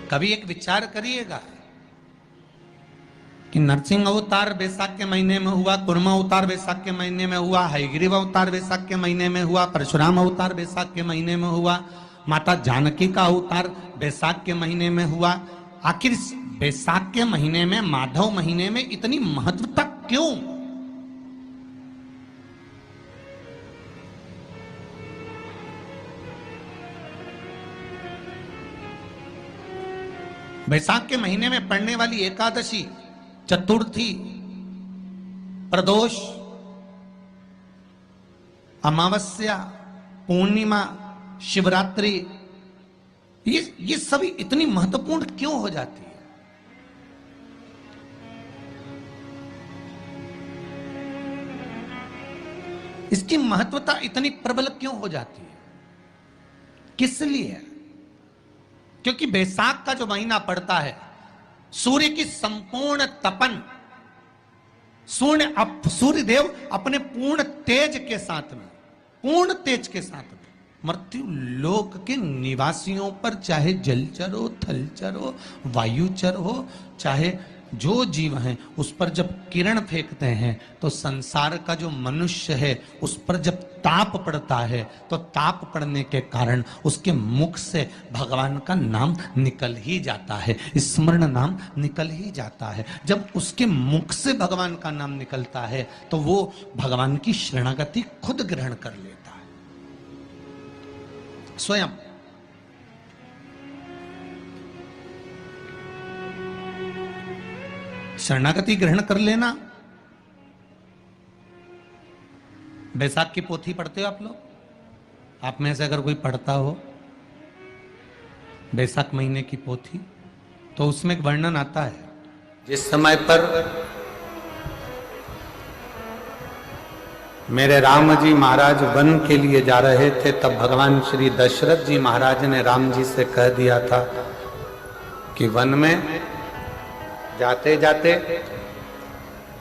कभी एक विचार करिएगा कि नरसिंह अवतार बैसाख के महीने में हुआ, कुर्मा अवतार बैसाख के महीने में हुआ, हयग्रीव अवतार बैसाख के महीने में हुआ, परशुराम अवतार बैसाख के महीने में हुआ, माता जानकी का अवतार बैसाख के महीने में हुआ। आखिर बैसाख के महीने में, माधव महीने में इतनी महत्वता क्यों? बैसाख के महीने में पड़ने वाली एकादशी, चतुर्थी, प्रदोष, अमावस्या, पूर्णिमा, शिवरात्रि, ये सभी इतनी महत्वपूर्ण क्यों हो जाती है? इसकी महत्वता इतनी प्रबल क्यों हो जाती है? किस लिए? क्योंकि बैसाख का जो महीना पड़ता है, सूर्य की संपूर्ण तपन, सूर्य देव अपने पूर्ण तेज के साथ में, पूर्ण तेज के साथ में मृत्यु लोक के निवासियों पर, चाहे जलचर हो, थलचर हो, वायुचर हो, चाहे जो जीव हैं, उस पर जब किरण फेंकते हैं तो संसार का जो मनुष्य है उस पर जब ताप पड़ता है तो ताप पड़ने के कारण उसके मुख से भगवान का नाम निकल ही जाता है, स्मरण नाम निकल ही जाता है। जब उसके मुख से भगवान का नाम निकलता है तो वो भगवान की शरणागति खुद ग्रहण कर लेता है स्वयं। शरणागति ग्रहण कर लेना। बैसाख की पोथी पढ़ते हो आप लोग? आप में से अगर कोई पढ़ता हो बैसाख महीने की पोथी, तो उसमें एक वर्णन आता है, जिस समय पर मेरे राम जी महाराज वन के लिए जा रहे थे, तब भगवान श्री दशरथ जी महाराज ने राम जी से कह दिया था कि वन में जाते जाते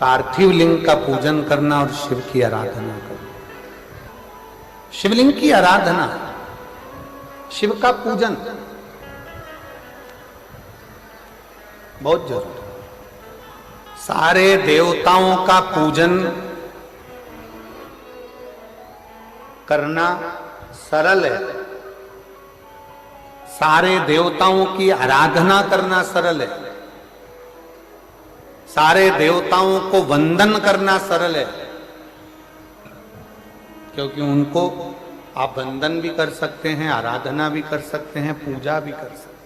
पार्थिव लिंग का पूजन करना और शिव की आराधना करना। शिवलिंग की आराधना, शिव का पूजन बहुत जरूरी। सारे देवताओं का पूजन करना सरल है, सारे देवताओं की आराधना करना सरल है, सारे देवताओं को वंदन करना सरल है, क्योंकि उनको आप वंदन भी कर सकते हैं, आराधना भी कर सकते हैं, पूजा भी कर सकते हैं।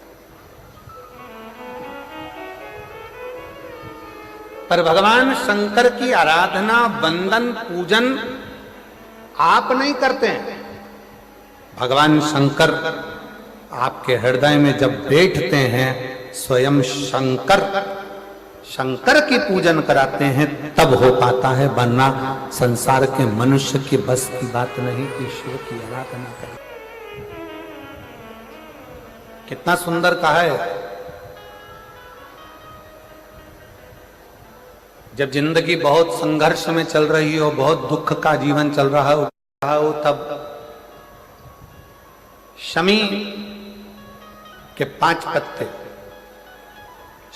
पर भगवान शंकर की आराधना, वंदन, पूजन आप नहीं करते हैं। भगवान शंकर आपके हृदय में जब बैठते हैं, स्वयं शंकर की पूजन कराते हैं, तब हो पाता है, वरना संसार के मनुष्य की बस की बात नहीं कि ईश्वर की आराधना करें। कितना सुंदर कहा है। जब जिंदगी बहुत संघर्ष में चल रही हो, बहुत दुख का जीवन चल रहा हो, तब शमी के 5 पत्ते,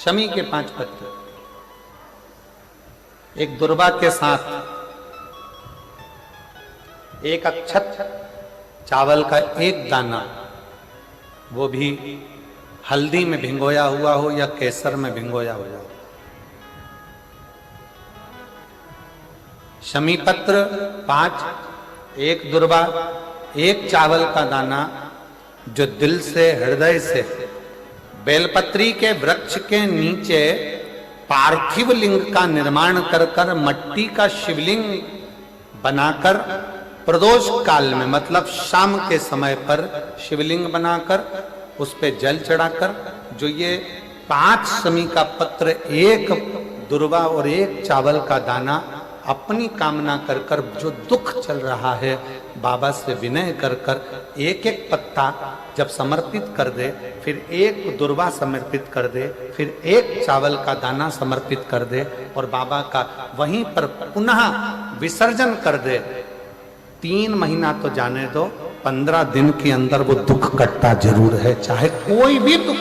शमी के 5 पत्ते, एक दुर्वा के साथ एक अक्षत चावल का एक दाना, वो भी हल्दी में भिंगोया हुआ हो या केसर में भिंगोया हुआ हो, शमी पत्र 5, एक दुर्वा, एक चावल का दाना, जो दिल से, हृदय से बेलपत्री के वृक्ष के नीचे पार्थिव लिंग का निर्माण कर मट्टी का शिवलिंग बनाकर प्रदोष काल में, मतलब शाम के समय पर शिवलिंग बनाकर उस पे जल चढ़ाकर, जो ये 5 शमी का पत्र, एक दुर्वा और एक चावल का दाना, अपनी कामना कर जो दुख चल रहा है, बाबा से विनय कर एक एक पत्ता जब समर्पित कर दे, फिर एक दुर्वा समर्पित कर दे, फिर एक चावल का दाना समर्पित कर दे और बाबा का वहीं पर पुनः विसर्जन कर दे, 3 महीना तो जाने दो, 15 दिन के अंदर वो दुख कटता जरूर है, चाहे कोई भी दुख।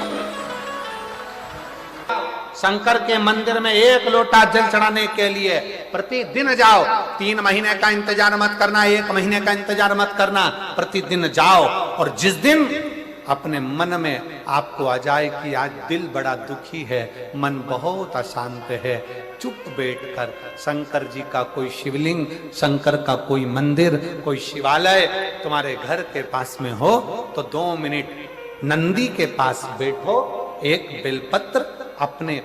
शंकर के मंदिर में 1 लोटा जल चढ़ाने के लिए प्रतिदिन जाओ। 3 महीने का इंतजार मत करना, 1 महीने का इंतजार मत करना, प्रतिदिन जाओ। और जिस दिन अपने मन में आपको आ जाए कि आज दिल बड़ा दुखी है, मन बहुत अशांत है, चुप बैठकर शंकर जी का कोई शिवलिंग, शंकर का कोई मंदिर, कोई शिवालय तुम्हारे घर के पास में हो तो 2 मिनट नंदी के पास बैठो। एक बेलपत्र अपने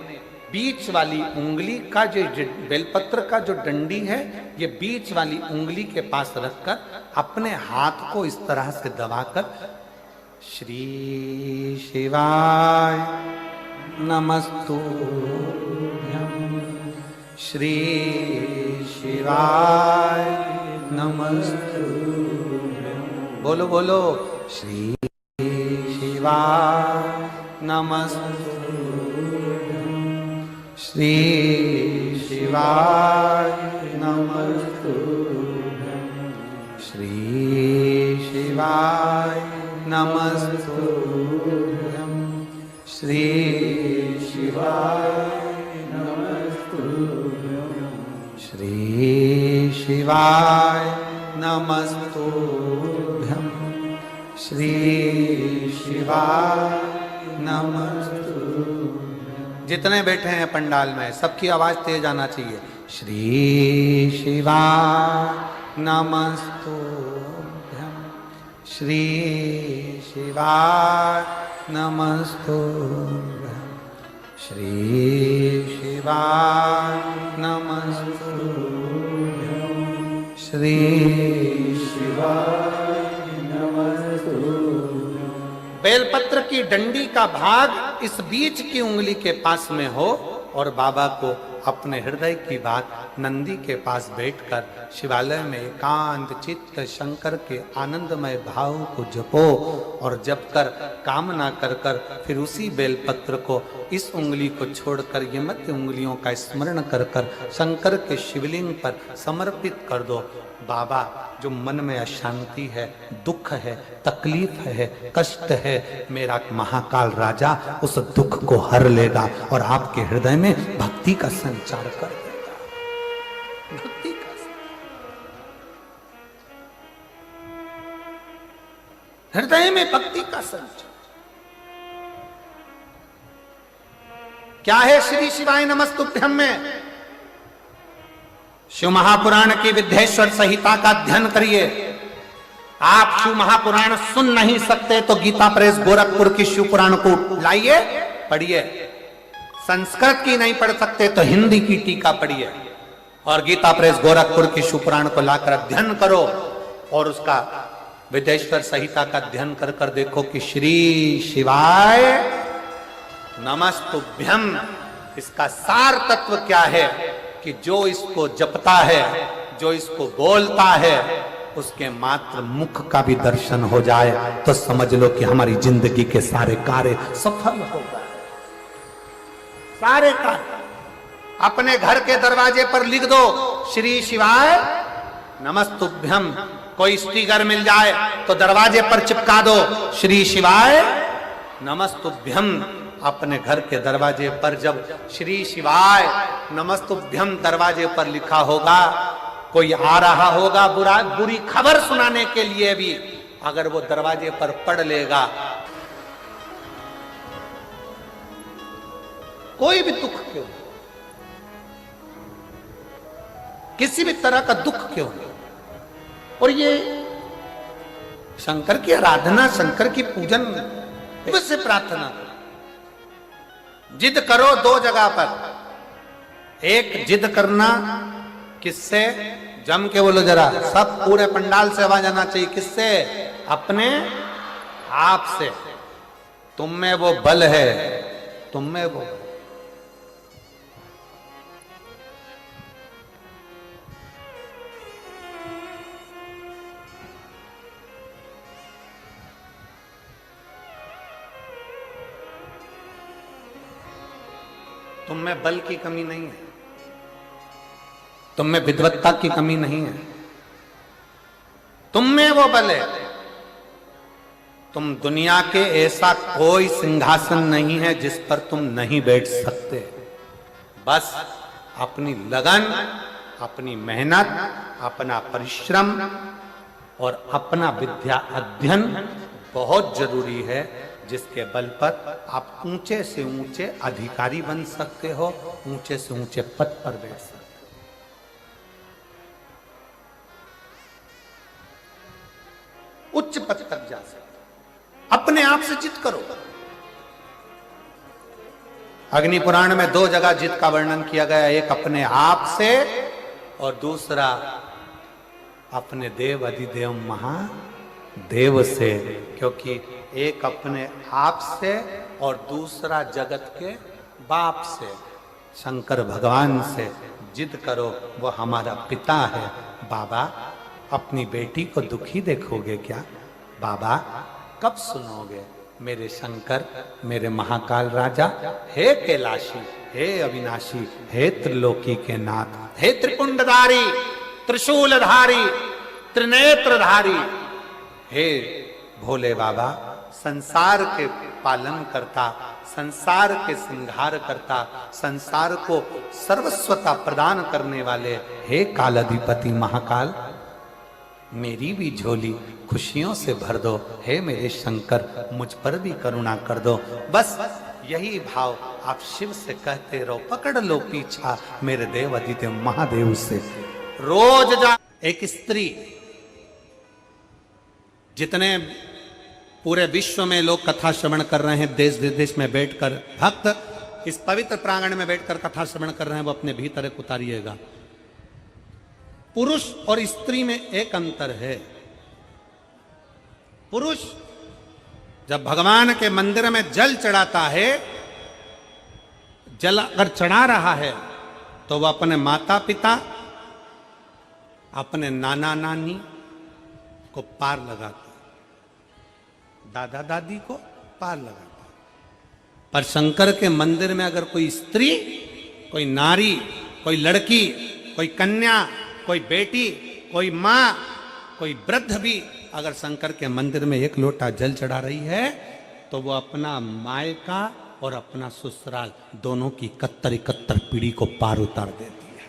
बीच वाली उंगली का जो बेलपत्र का जो डंडी है, ये बीच वाली उंगली के पास रखकर अपने हाथ को इस तरह से दबाकर श्री शिवाय नमस्तुभ्यं, श्री शिवाय नमस्तुभ्यं, बोलो बोलो श्री शिवाय नमस्तुभ्यं, श्री शिवाय नमस्तुभ्यं, श्री शिवाय नमस्तुभ्यं, श्री शिवाय नमस्तुभ्यं, श्री शिवाय नमस्तुभ्यं, श्री शिवाय नमस्तुभ्यं। जितने बैठे हैं पंडाल में सबकी आवाज तेज आना चाहिए। श्री शिवाय नमस्तुभ्यं, श्री शिवाय नमस्तुभ्यं, श्री शिवाय नमस्तुभ्यं, श्री शिवाय नमस्तुभ्यं। बेलपत्र की डंडी का भाग इस बीच की उंगली के पास में हो और बाबा को अपने हृदय की बात नंदी के पास बैठकर शिवालय में एकांत चित्त शंकर के आनंदमय भाव को जपो। और जप कर कामना कर कर फिर उसी बेलपत्र को इस उंगली को छोड़कर ये मध्य उंगलियों का स्मरण कर कर शंकर के शिवलिंग पर समर्पित कर दो। बाबा, जो मन में अशांति है, दुख है, तकलीफ है, कष्ट है, मेरा महाकाल राजा उस दुख को हर लेगा और आपके हृदय में भक्ति का संचार कर देगा। भक्ति का हृदय में भक्ति का संचार क्या है? श्री शिवाय नमस्तुभ्यं में शिव महापुराण की विद्येश्वर संहिता का अध्ययन करिए। आप शिव महापुराण सुन नहीं सकते तो गीता प्रेस गोरखपुर की शिव पुराण को लाइए, पढ़िए। संस्कृत की नहीं पढ़ सकते तो हिंदी की टीका पढ़िए और गीता प्रेस गोरखपुर की शिव पुराण को लाकर अध्ययन करो और उसका विद्येश्वर संहिता का अध्ययन कर कर देखो कि श्री शिवाय नमस्तुभ्यं इसका सार तत्व क्या है कि जो इसको जपता है, जो इसको बोलता है, उसके मात्र मुख का भी दर्शन हो जाए तो समझ लो कि हमारी जिंदगी के सारे कार्य सफल हो गए। सारे कार्य अपने घर के दरवाजे पर लिख दो श्री शिवाय नमस्तुभ्यं। कोई स्टिकर मिल जाए तो दरवाजे पर चिपका दो श्री शिवाय नमस्तुभ्यं। अपने घर के दरवाजे पर जब श्री शिवाय नमस्तुभ्यं दरवाजे पर लिखा होगा, कोई आ रहा होगा बुरी खबर सुनाने के लिए भी, अगर वो दरवाजे पर पढ़ लेगा, कोई भी दुख क्यों, किसी भी तरह का दुख क्यों, और ये शंकर की आराधना, शंकर की पूजन से प्रार्थना। जिद करो 2 जगह पर। एक जिद करना किससे? जम के बोलो जरा, सब पूरे पंडाल से आवाज आना चाहिए। किससे? अपने आप से। तुम में वो बल है, तुम में वो तुम में बल की कमी नहीं है, तुम में विद्वत्ता की कमी नहीं है, तुम में वो बल है। तुम दुनिया के ऐसा कोई सिंहासन नहीं है जिस पर तुम नहीं बैठ सकते। बस अपनी लगन, अपनी मेहनत, अपना परिश्रम और अपना विद्या अध्ययन बहुत जरूरी है, जिसके बल पर आप ऊंचे से ऊंचे अधिकारी बन सकते हो, ऊंचे से ऊंचे पद पर बैठ सकते हो, उच्च पद तक जा सकते हो। अपने आप से जिद करो। अग्नि पुराण में 2 जगह जिद का वर्णन किया गया, एक अपने आप से और दूसरा अपने देव अधिदेव महादेव से। क्योंकि एक अपने आप से और दूसरा जगत के बाप से, शंकर भगवान से जिद करो, वो हमारा पिता है। बाबा अपनी बेटी को दुखी देखोगे क्या? बाबा कब सुनोगे? मेरे शंकर, मेरे महाकाल राजा, हे कैलाशी, हे अविनाशी, हे त्रिलोकी के नाथ, हे त्रिपुंडधारी, त्रिशूलधारी, त्रिनेत्रधारी, हे भोले बाबा, संसार के पालन करता, संसार के श्रृंगार करता, संसार को सर्वस्वता प्रदान करने वाले, हे कालाधिपति महाकाल, मेरी भी झोली खुशियों से भर दो। हे मेरे शंकर, मुझ पर भी करुणा कर दो। बस यही भाव आप शिव से कहते रहो, पकड़ लो पीछा मेरे देव अधिदेव महादेव से। रोज जा एक स्त्री, जितने पूरे विश्व में लोग कथा श्रवण कर रहे हैं, देश विदेश में बैठकर भक्त इस पवित्र प्रांगण में बैठकर कथा श्रवण कर रहे हैं, वो अपने भीतर एक उतारिएगा। पुरुष और स्त्री में एक अंतर है। पुरुष जब भगवान के मंदिर में जल चढ़ाता है, जल अगर चढ़ा रहा है तो वह अपने माता पिता, अपने नाना नानी को पार लगाता, दादा दादी को पार लगाता। पर शंकर के मंदिर में अगर कोई स्त्री, कोई नारी, कोई लड़की, कोई कन्या, कोई बेटी, कोई मां, कोई वृद्ध भी अगर शंकर के मंदिर में एक लोटा जल चढ़ा रही है, तो वो अपना मायका और अपना ससुराल दोनों की 71 पीढ़ी को पार उतार देती है।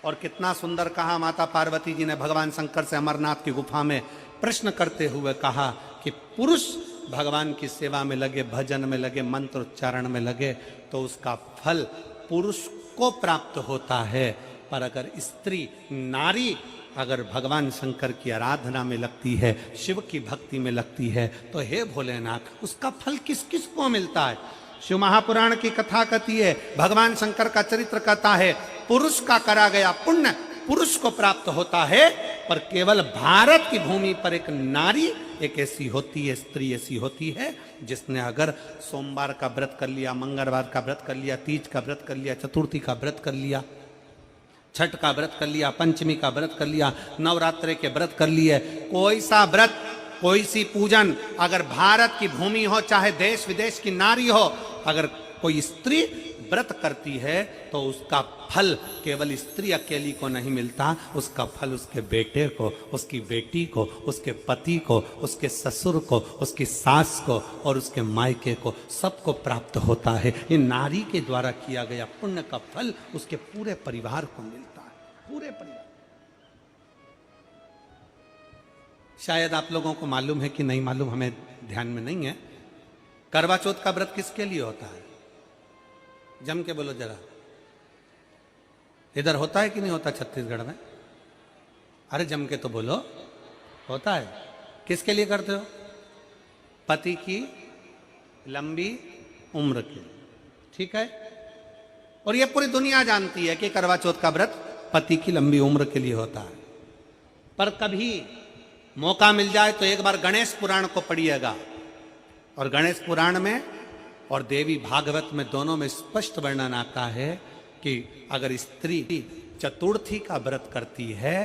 और कितना सुंदर कहा माता पार्वती जी ने भगवान शंकर से अमरनाथ की गुफा में प्रश्न करते हुए कहा कि पुरुष भगवान की सेवा में लगे, भजन में लगे, मंत्र उच्चारण में लगे, तो उसका फल पुरुष को प्राप्त होता है। पर अगर स्त्री, नारी अगर भगवान शंकर की आराधना में लगती है, शिव की भक्ति में लगती है, तो हे भोलेनाथ, उसका फल किस किस को मिलता है? शिव महापुराण की कथा कहती है, भगवान शंकर का चरित्र कहता है, पुरुष का करा गया पुण्य पुरुष को प्राप्त होता है। पर केवल भारत की भूमि पर एक नारी एक ऐसी होती है, स्त्री ऐसी होती है, जिसने अगर सोमवार का व्रत कर लिया, मंगलवार का व्रत कर लिया, तीज का व्रत कर लिया, चतुर्थी का व्रत कर लिया, छठ का व्रत कर लिया, पंचमी का व्रत कर लिया, नवरात्रे के व्रत कर लिए, कोई सा व्रत, कोई सी पूजन अगर भारत की भूमि हो, चाहे देश विदेश की नारी हो, अगर कोई स्त्री व्रत करती है तो उसका फल केवल स्त्री अकेली को नहीं मिलता, उसका फल उसके बेटे को, उसकी बेटी को, उसके पति को, उसके ससुर को, उसकी सास को और उसके मायके को, सबको प्राप्त होता है। ये नारी के द्वारा किया गया पुण्य का फल उसके पूरे परिवार को मिलता है, पूरे परिवार। शायद आप लोगों को मालूम है कि नहीं मालूम, हमें ध्यान में नहीं है, करवा चौथ का व्रत किसके लिए होता है? जम के बोलो जरा, इधर होता है कि नहीं होता छत्तीसगढ़ में? अरे जम के तो बोलो, होता है। किसके लिए करते हो? पति की लंबी उम्र के लिए, ठीक है। और ये पूरी दुनिया जानती है कि करवा चौथ का व्रत पति की लंबी उम्र के लिए होता है। पर कभी मौका मिल जाए तो एक बार गणेश पुराण को पढ़िएगा, और गणेश पुराण में और देवी भागवत में दोनों में स्पष्ट वर्णन आता है कि अगर स्त्री चतुर्थी का व्रत करती है,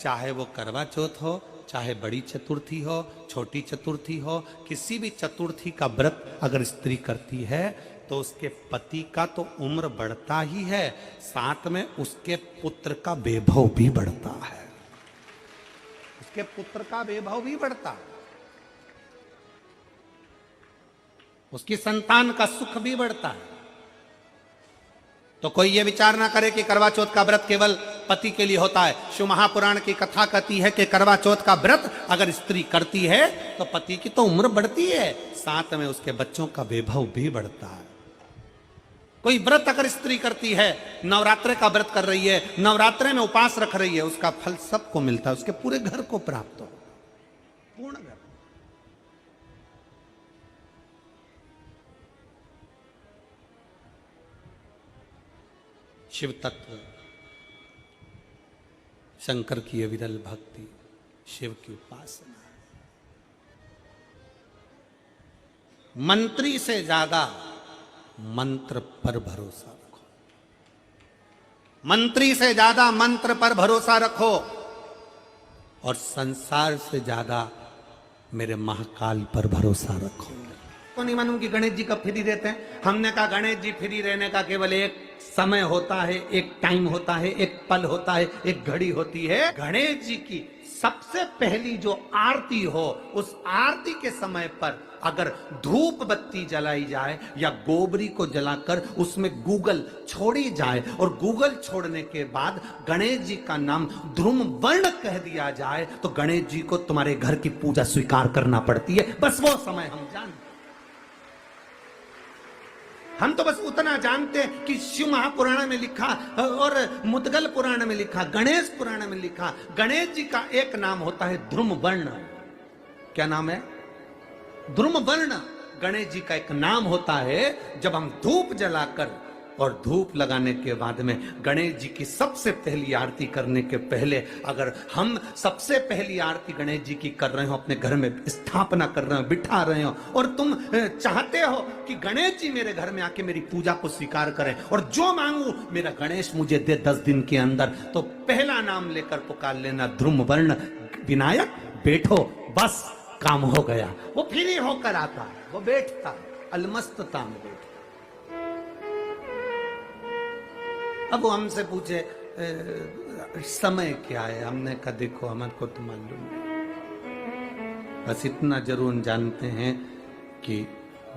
चाहे वो करवा चौथ हो, चाहे बड़ी चतुर्थी हो, छोटी चतुर्थी हो, किसी भी चतुर्थी का व्रत अगर स्त्री करती है तो उसके पति का तो उम्र बढ़ता ही है, साथ में उसके पुत्र का वैभव भी बढ़ता है, उसके पुत्र का वैभव भी बढ़ता है, उसकी संतान का सुख भी बढ़ता है। तो कोई ये विचार ना करे कि करवा चौथ का व्रत केवल पति के लिए होता है। शिव महापुराण की कथा कहती है कि करवा चौथ का व्रत अगर स्त्री करती है तो पति की तो उम्र बढ़ती है, साथ में उसके बच्चों का वैभव भी बढ़ता है। कोई व्रत अगर स्त्री करती है, नवरात्रे का व्रत कर रही है, नवरात्रे में उपास रख रही है, उसका फल सबको मिलता है, उसके पूरे घर को प्राप्त हो, पूर्ण घर। शिव तत्व, शंकर की अविरल भक्ति, शिव की उपासना। मंत्री से ज्यादा मंत्र पर भरोसा रखो, मंत्री से ज्यादा मंत्र पर भरोसा रखो, और संसार से ज्यादा मेरे महाकाल पर भरोसा रखो। तो नहीं मानूं कि गणेश जी कब फ्री रहते हैं। हमने कहा गणेश जी फ्री रहने का केवल एक समय होता है, एक टाइम होता है, एक पल होता है, एक घड़ी होती है। गणेश जी की सबसे पहली जो आरती हो, उस आरती के समय पर अगर धूप बत्ती जलाई जाए या गोबरी को जलाकर उसमें गूगल छोड़ी जाए और गूगल छोड़ने के बाद गणेश जी का नाम ध्रुम वर्ण कह दिया जाए, तो गणेश जी को तुम्हारे घर की पूजा स्वीकार करना पड़ती है। बस वो समय हम जानते, हम तो बस उतना जानते हैं कि शिव महापुराण में लिखा और मुद्गल पुराण में लिखा, गणेश पुराण में लिखा, गणेश जी का एक नाम होता है ध्रुम वर्ण। क्या नाम है? ध्रुम वर्ण गणेश जी का एक नाम होता है। जब हम धूप जलाकर और धूप लगाने के बाद में गणेश जी की सबसे पहली आरती करने के पहले अगर हम सबसे पहली आरती गणेश जी की कर रहे हो, अपने घर में स्थापना कर रहे हो, बिठा रहे हो, और तुम चाहते हो कि गणेश जी मेरे घर में आके मेरी पूजा को स्वीकार करें और जो मांगू मेरा गणेश मुझे दे 10 दिन के अंदर, तो पहला नाम लेकर पुकार लेना ध्रुम वर्ण विनायक, बैठो, बस काम हो गया। वो फ्री होकर आता है, वो बैठता है, अलमस्तता में बैठता। अब वो हमसे पूछे समय क्या है, हमने कहा देखो हमारे को तो मालूम नहीं, बस इतना जरूर जानते हैं कि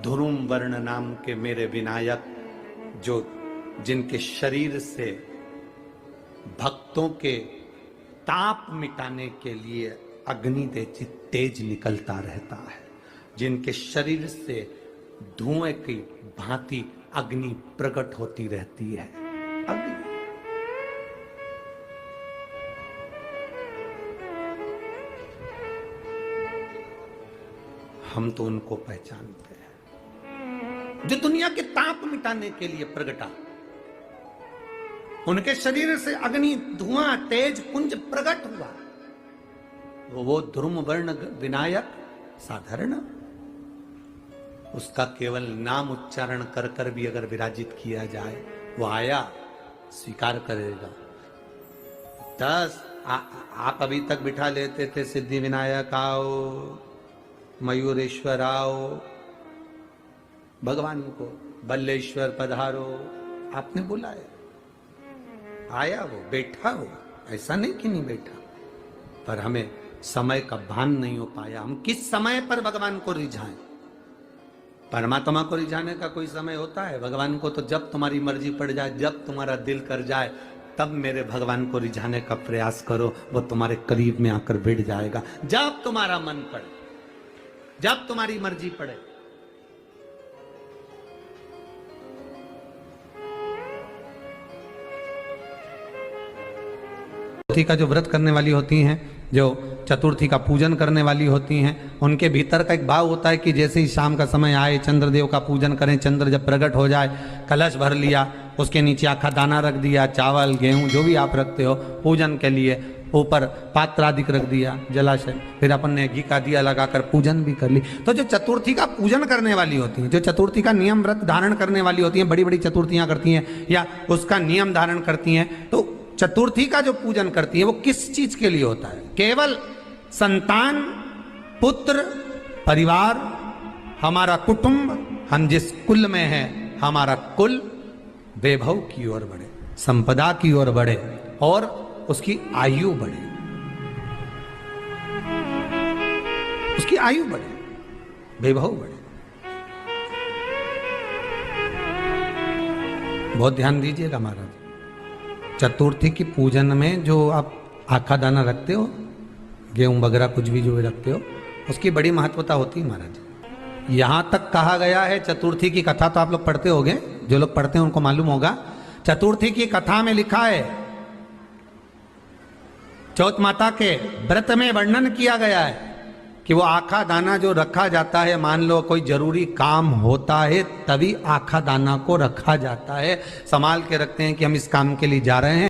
ध्रुम वर्ण नाम के मेरे विनायक, जो जिनके शरीर से भक्तों के ताप मिटाने के लिए अग्नि तेज निकलता रहता है, जिनके शरीर से धुएं की भांति अग्नि प्रकट होती रहती है। हम तो उनको पहचानते हैं जो दुनिया के ताप मिटाने के लिए प्रगटा, उनके शरीर से अग्नि धुआं तेज पुंज प्रकट हुआ। वो ध्रुम वर्ण विनायक साधारण, उसका केवल नाम उच्चारण कर कर भी अगर विराजित किया जाए, वो आया स्वीकार करेगा। 10 आप अभी तक बिठा लेते थे सिद्धि विनायक आओ, मयूरेश्वर आओ, भगवान को बल्लेश्वर पधारो, आपने बुलाया, आया वो, बैठा वो, ऐसा नहीं कि नहीं बैठा, पर हमें समय का भान नहीं हो पाया। हम किस समय पर भगवान को रिझाएं? परमात्मा को रिझाने का कोई समय होता है? भगवान को तो जब तुम्हारी मर्जी पड़ जाए, जब तुम्हारा दिल कर जाए, तब मेरे भगवान को रिझाने का प्रयास करो, वो तुम्हारे करीब में आकर बैठ जाएगा। जब तुम्हारा मन पड़े, जब तुम्हारी मर्जी पड़े। चतुर्थी का जो व्रत करने वाली होती हैं, जो चतुर्थी का पूजन करने वाली होती हैं, उनके भीतर का एक भाव होता है कि जैसे ही शाम का समय आए चंद्रदेव का पूजन करें, चंद्र जब प्रकट हो जाए, कलश भर लिया, उसके नीचे आखा दाना रख दिया, चावल गेहूं जो भी आप रखते हो पूजन के लिए, ऊपर पात्र आदि रख दिया, जलाशय, फिर अपन ने घी का दिया लगाकर पूजन भी कर ली। तो जो चतुर्थी का पूजन करने वाली होती हैं, जो चतुर्थी का नियम व्रत धारण करने वाली होती हैं, बड़ी बड़ी चतुर्थियां करती हैं या उसका नियम धारण करती हैं, तो चतुर्थी का जो पूजन करती है वो किस चीज के लिए होता है? केवल संतान, पुत्र, परिवार, हमारा कुटुंब, हम जिस कुल में हैं, हमारा कुल वैभव की ओर बढ़े, संपदा की ओर बढ़े और उसकी आयु बढ़े, उसकी आयु बढ़े, वैभव बढ़े। बहुत ध्यान दीजिएगा महाराज। चतुर्थी की पूजन में जो आप आखा दाना रखते हो, गेहूं वगैरह कुछ भी जो भी रखते हो, उसकी बड़ी महत्वता होती है महाराज। यहां तक कहा गया है, चतुर्थी की कथा तो आप लोग पढ़ते होंगे, जो लोग पढ़ते हैं उनको मालूम होगा। चतुर्थी की कथा में लिखा है, चौथ माता के व्रत में वर्णन किया गया है कि वो आखा दाना जो रखा जाता है, मान लो कोई जरूरी काम होता है तभी आखा दाना को रखा जाता है, संभाल के रखते हैं कि हम इस काम के लिए जा रहे हैं।